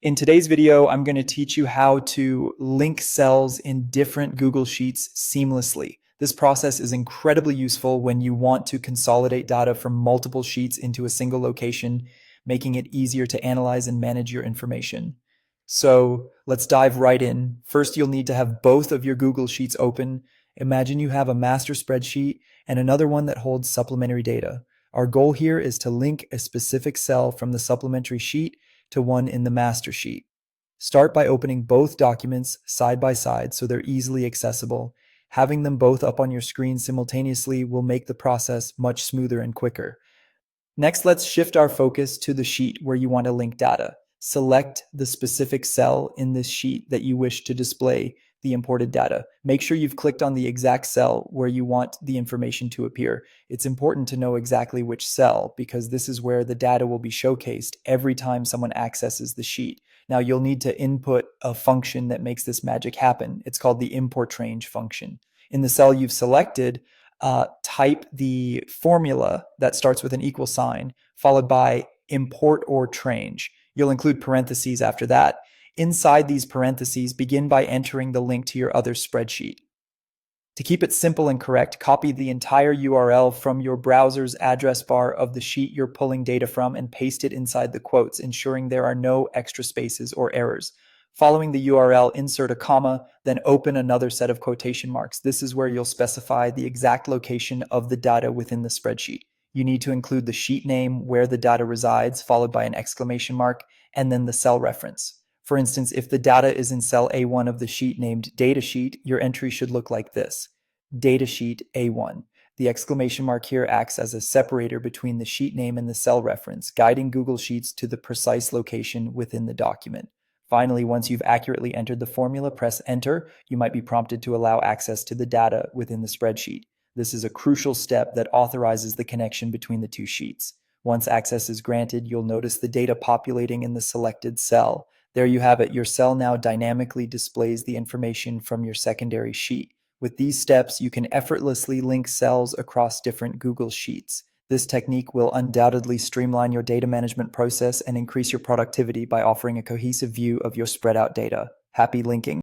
In today's video, I'm going to teach you how to link cells in different Google Sheets seamlessly. This process is incredibly useful when you want to consolidate data from multiple sheets into a single location, making it easier to analyze and manage your information. So let's dive right in. First, you'll need to have both of your Google Sheets open. Imagine you have a master spreadsheet and another one that holds supplementary data. Our goal here is to link a specific cell from the supplementary sheet to one in the master sheet. Start by opening both documents side by side so they're easily accessible. Having them both up on your screen simultaneously will make the process much smoother and quicker. Next, let's shift our focus to the sheet where you want to link data. Select the specific cell in this sheet that you wish to display the imported data. Make sure you've clicked on the exact cell where you want the information to appear. It's important to know exactly which cell because this is where the data will be showcased every time someone accesses the sheet. Now you'll need to input a function that makes this magic happen. It's called the import range function. In the cell you've selected, type the formula that starts with an equal sign, followed by import or trange. You'll include parentheses after that. Inside these parentheses, begin by entering the link to your other spreadsheet. To keep it simple and correct, copy the entire URL from your browser's address bar of the sheet you're pulling data from and paste it inside the quotes, ensuring there are no extra spaces or errors. Following the URL, insert a comma, then open another set of quotation marks. This is where you'll specify the exact location of the data within the spreadsheet. You need to include the sheet name where the data resides, followed by an exclamation mark, and then the cell reference. For instance, if the data is in cell A1 of the sheet named Datasheet, your entry should look like this: Datasheet A1. The exclamation mark here acts as a separator between the sheet name and the cell reference, guiding Google Sheets to the precise location within the document. Finally, once you've accurately entered the formula, press Enter. You might be prompted to allow access to the data within the spreadsheet. This is a crucial step that authorizes the connection between the two sheets. Once access is granted, you'll notice the data populating in the selected cell. There you have it. Your cell now dynamically displays the information from your secondary sheet. With these steps, you can effortlessly link cells across different Google Sheets. This technique will undoubtedly streamline your data management process and increase your productivity by offering a cohesive view of your spread out data. Happy linking!